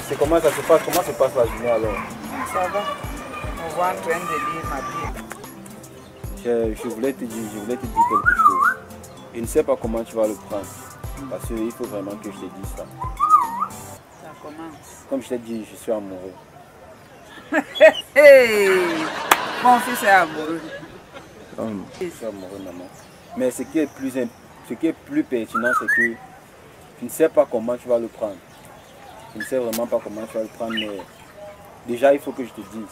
c'est comment ça se passe? Comment se passe la journée alors? Ça va. On va en train de lire ma Bible. Je voulais te dire quelque chose. Je ne sais pas comment tu vas le prendre. Parce qu'il faut vraiment que je te dise ça. Ça commence. Comme je t'ai dit, je suis amoureux. Hey, mon fils est amoureux. Je suis amoureux, maman. Mais ce qui est plus pertinent, c'est que je ne sais pas comment tu vas le prendre. Je ne sais vraiment pas comment tu vas le prendre, mais déjà il faut que je te dise.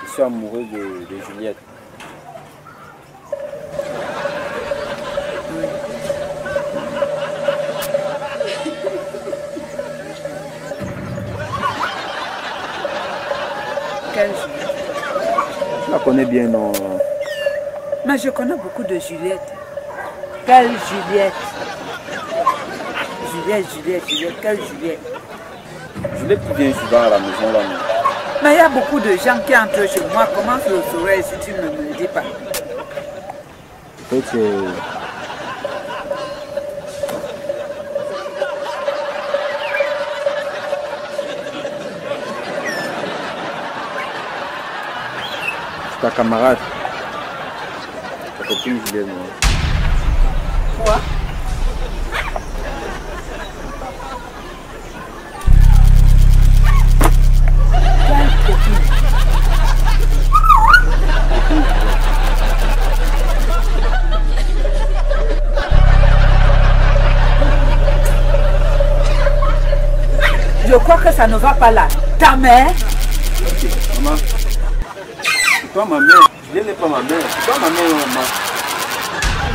Je suis amoureux de Juliette. Quelle Juliette? Tu la connais bien, non? Mais je connais beaucoup de Juliette. Quelle Juliette? Juliette, quelle Juliette? Juliette qui vient souvent à la maison là. Non? Mais il y a beaucoup de gens qui entrent chez moi. Comment je le saurais si tu ne me le dis pas? En fait, c'est ta camarade. Ta copine Juliette. Non? Quoi? Je crois que ça ne va pas là. Ta mère? Ok, maman. C'est toi ma mère. Juliette n'est pas ma mère. C'est toi ma mère, maman.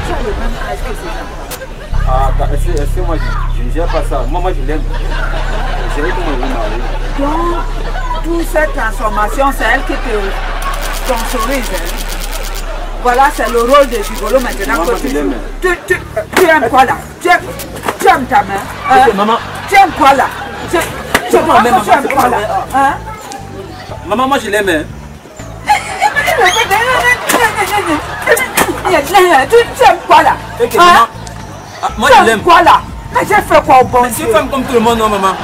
Tu as le même âge que ces enfants. Ah, est-ce que moi je ne gère pas ça? Moi je l'aime. C'est elle qui m'a marié. Donc, toute cette transformation, c'est elle qui te sponsorise. Hein? Voilà, c'est le rôle de gigolo maintenant. Maman, Que je l'aime. tu aimes quoi là? Tu aimes ta mère? Hein? Ok, maman. Tu aimes quoi là? Tu aimes quoi là? Hein? Maman, moi je l'aime. Hein? Tu aimes quoi là? Ok, Hein? maman. Ah, moi je l'aime. Quoi là? Mais j'ai fait quoi au bon Mais c'est Dieu? une femme comme tout le monde, non maman?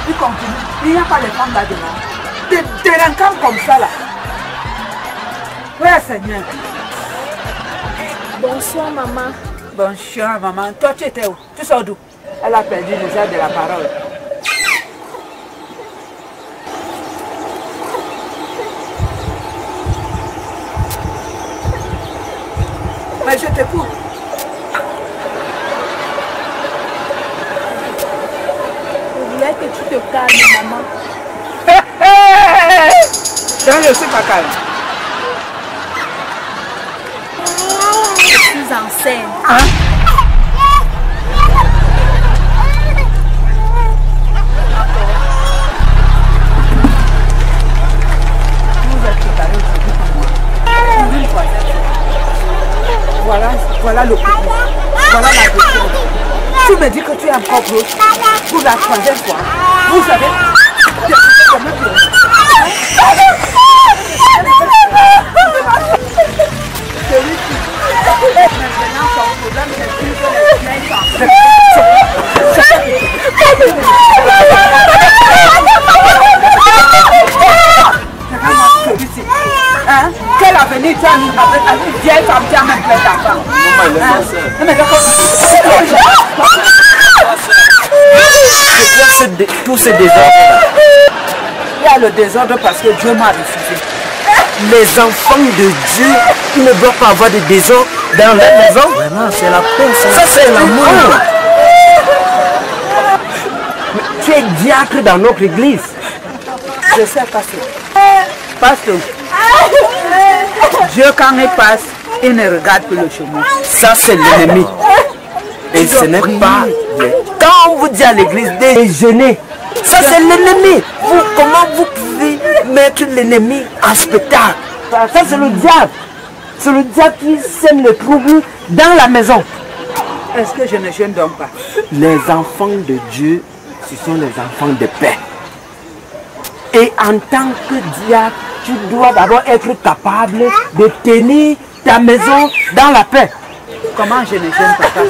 Il continue. Il n'y a pas de femmes là-dedans. Des délinquants comme ça là. Oui, Seigneur. Bonsoir maman. Bonsoir maman. Toi tu étais où? Tu sors d'où? Elle a perdu le genre de la parole. Mais je t'écoute. Je voulais que tu te calmes maman. Donc je suis pas calme. Je suis enceinte. Hein? Vous êtes préparés aujourd'hui pour moi. Voilà le problème. Voilà la question. Tu me dis que tu es encore grosse pour la troisième fois. Vous savez, maintenant son problème c'est plus que les plaintes en fait. Hein? Quel avenir tu as mis avec une vieille femme qui a même plein d'enfants? Maman, elle est ma soeur. Mais d'accord. C'est quoi tous ces désordres-là? Il y a le désordre parce que Dieu m'a refusé. Les enfants de Dieu, ils ne doivent pas avoir de désordre dans leur maison. Vraiment, c'est la paix. Ça, c'est l'amour. Mais tu es diacre dans notre église. Je sais, pasteur. Pasteur. Dieu, quand il passe, il ne regarde plus le chemin. Ça, c'est l'ennemi. Et ce n'est pas... Quand on vous dit à l'église de déjeuner, ça, c'est l'ennemi. Comment vous pouvez mettre l'ennemi en spectacle? Ça, c'est le diable. C'est le diable qui sème le trouble dans la maison. Est-ce que je ne jeûne donc pas? Les enfants de Dieu, ce sont les enfants de paix. Et en tant que diable, tu dois d'abord être capable de tenir ta maison dans la paix. Comment je ne jeûne pas, pasteur?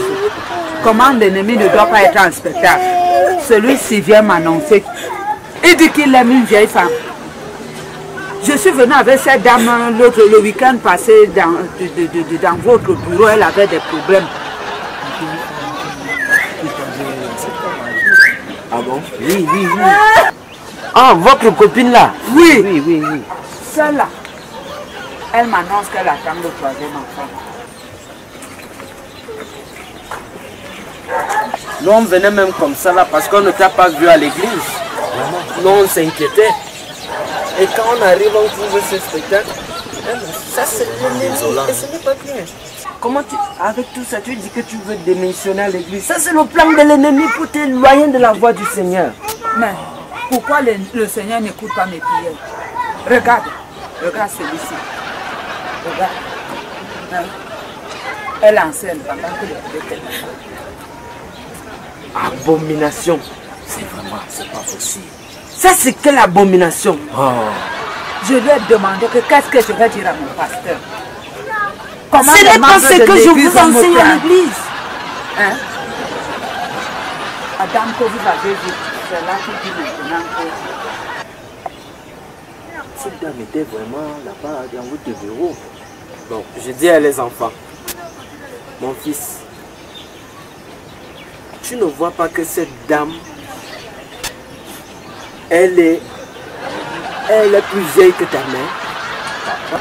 comment l'ennemi ne doit pas être en spectacle. Celui-ci vient m'annoncer. Il dit qu'il aime une vieille femme. Je suis venue avec cette dame le week-end passé dans votre bureau. Elle avait des problèmes. Ah bon? Oui. Ah, votre copine là? Oui. Celle-là. Elle m'annonce qu'elle attend le troisième enfant. Nous on venait même comme ça là parce qu'on ne t'a pas vu à l'église. Nous on s'inquiétait. Et quand on arrive, on trouve ce spectacle. Ça c'est l'ennemi et ce n'est pas bien. Comment avec tout ça, tu dis que tu veux démissionner à l'église? Ça c'est le plan de l'ennemi pour t'éloigner de la voie du Seigneur. Mais pourquoi le Seigneur n'écoute pas mes prières? Regarde celui-ci. Regarde. Hein? Elle enseigne pendant que le bébé. Abomination. C'est pas possible. Ça c'est quelle abomination? Je lui ai demandé que qu'est-ce que je vais dire à mon pasteur. Comment ce n'est pas ce que je vous enseigne à l'église. Hein? Adam, que vous avez vu, c'est là qui dit maintenant que... Cette dame était vraiment là-bas dans votre bureau. Bon, je dis à les enfants, mon fils, tu ne vois pas que cette dame, elle est plus vieille que ta mère?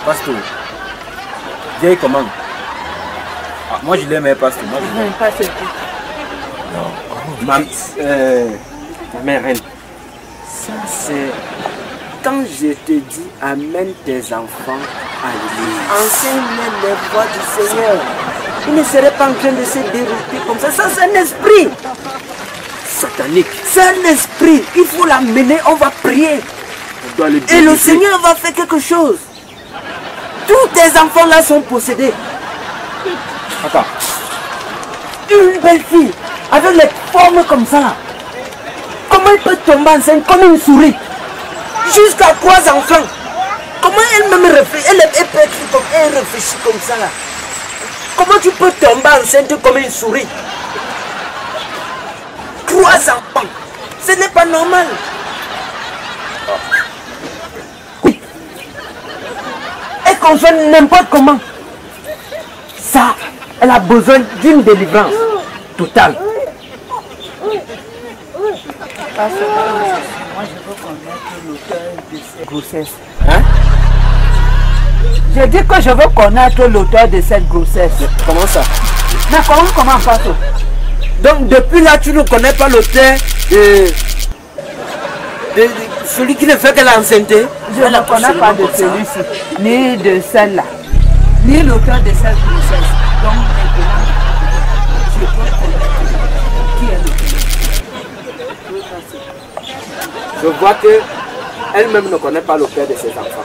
Pasteur. Vieille comment? Moi je l'aime, pasteur. Moi je l'aime. Pas ce Ma mère, elle, ça c'est... Quand je te dis, amène tes enfants à l'église, enseigne-les les voies du Seigneur. Ils ne seraient pas en train de se dérouter comme ça. Ça c'est un esprit satanique. C'est un esprit. Il faut l'amener, on va prier. Et le Seigneur va faire quelque chose. Tous tes enfants là sont possédés. Attends. Une belle fille, avec les formes comme ça. Comment elle peut tomber enceinte comme une souris? Jusqu'à 3 enfants. Comment elle-même réfléchit? Elle réfléchit comme ça là. Comment tu peux tomber enceinte comme une souris? 3 enfants. Ce n'est pas normal. Oui. Et qu'on fait n'importe comment. Ça, elle a besoin d'une délivrance totale. Moi, je veux connaître l'auteur de cette grossesse. Hein? Je dis que je veux connaître l'auteur de cette grossesse. Comment ça? Mais comment pas ça? Donc depuis là, tu ne connais pas l'auteur de celui qui ne fait que l'enceinter? Je ne connais pas de celui-ci, ni de celle-là, ni l'auteur de cette grossesse. Donc maintenant, je peux connaître qui est l'auteur. Je vois que elle-même ne connaît pas le père de ses enfants.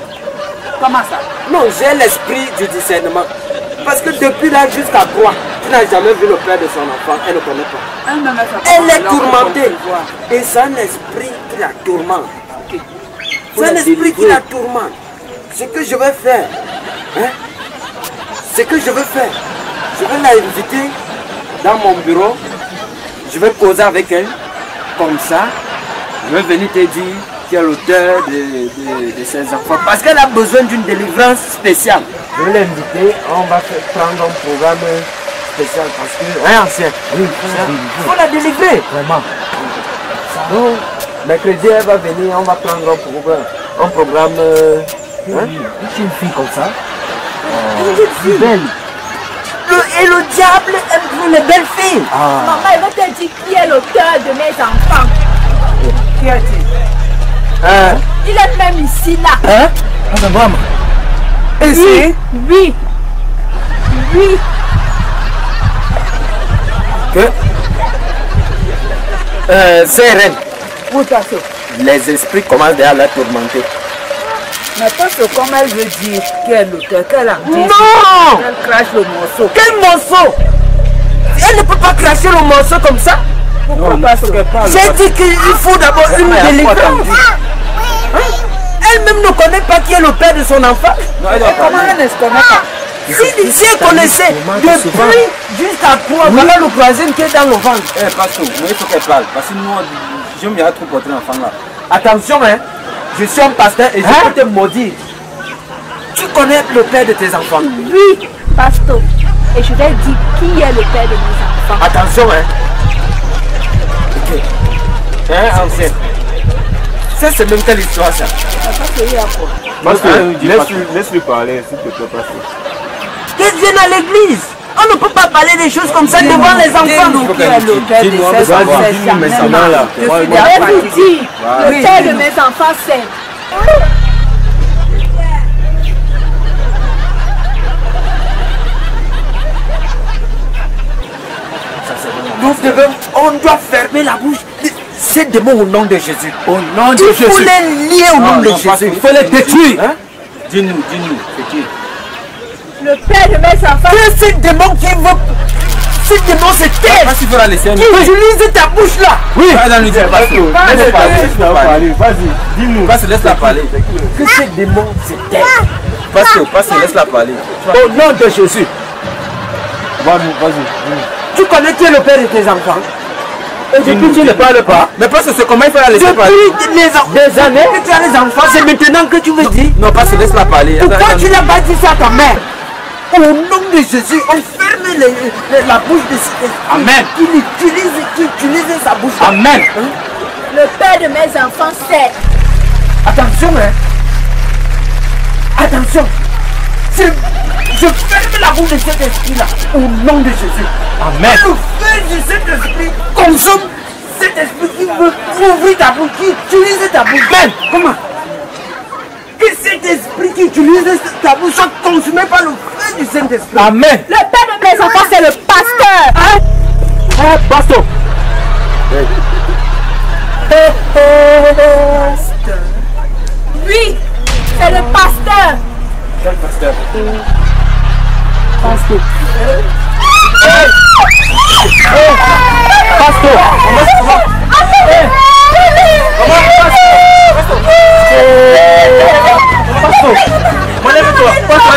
Comment ça? Non, j'ai l'esprit du discernement. Parce que depuis là jusqu'à 3, tu n'as jamais vu le père de son enfant. Elle ne connaît pas. Elle est tourmentée. Et c'est un esprit qui la tourmente. C'est un esprit qui la tourmente. Ce que je vais faire, je vais la inviter dans mon bureau. Je vais causer avec elle. Comme ça, je vais venir te dire qui est l'auteur de ses enfants. Parce qu'elle a besoin d'une délivrance spéciale. Je vais l'inviter, on va prendre un programme spécial parce que... ancien. Oui, il faut la délivrer. Vraiment. Donc, mercredi, elle va venir, on va prendre un programme... une fille comme ça. Une fille belle. Et le diable aime les belles filles. Maman, elle va te dire qui est l'auteur de mes enfants. Qui a-t-il? Il est même ici, là. Hein? Ici? Oui. C'est reine. Où t'as ça? Les esprits commencent déjà à la tourmenter. Mais parce que comme elle veut dire qui est l'auteur, qu'elle a dit, Non! elle crache le morceau. Quel morceau? Elle ne peut pas cracher le morceau comme ça. Pourquoi pas ce que parle? J'ai dit qu'il faut d'abord une délivrance. Elle-même ne connaît pas qui est le père de son enfant. Comment elle ne se connaît pas? Si elle connaissait depuis jusqu'à quoi, voilà le troisième qui est dans le ventre. Eh, pasteur, moi, il faut qu'elle parle. Parce que moi, je me dirais trop porter l'enfant là. Attention, hein, je suis un pasteur et je peux te maudire. Tu connais le père de tes enfants? Oui, pasteur. Et je vais dire qui est le père de mes enfants. Attention, hein. Ok. Hein, ancien. Ça, c'est même quelle histoire, ça? Laisse-lui parler, s'il te plaît, pasteur. Qu'elle vienne à l'église. On ne peut pas parler des choses comme ça devant les enfants. Dis-nous qui est le père de ses enfants. Je vais vous dire, le père de mes enfants, c'est... On doit fermer la bouche. Ces démons au nom de Jésus. Au nom de Jésus. Il faut les lier au nom de Jésus. Il faut les détruire. Hein? Dis-nous, c'est qui? Le père de mes enfants. Que ces démons qui veut... Ces démons se taisent. Tu veux la laisser. Qui utilise ta bouche là. Oui. Laisse-la parler. Vas-y, dis-nous. Laisse-la parler. Que ces démons se taisent. Pasteur, laisse-la parler. Au nom de Jésus. Vas-y. Tu connais qui est le père de tes enfants? Et depuis tu ne parles pas. Mais parce que c'est comment il faut la laisser parler. Depuis des années que tu as les enfants, c'est maintenant que tu veux dire. Non, parce que laisse-la parler. Pourquoi tu n'as pas dit ça à ta mère? Au nom de Jésus, on ferme la bouche de cet esprit. Amen. Qui utilise sa bouche. Amen. Le père de mes enfants, c'est... Attention, hein. Attention. Je ferme la bouche de cet esprit-là. Au nom de Jésus. Amen. Le feu de cet esprit consomme cet esprit qui veut ouvrir ta bouche, qui utilise ta bouche. Amen. Comment? Que cet esprit qui utilise ta bouche soit consumé par le feu du Saint-Esprit. Amen. Le père de mes enfants, c'est le pasteur. Pasteur. Oui, c'est le pasteur. Quel pasteur? Pasteur. Pasteur. Pasteur. Lève-toi. Pasteur,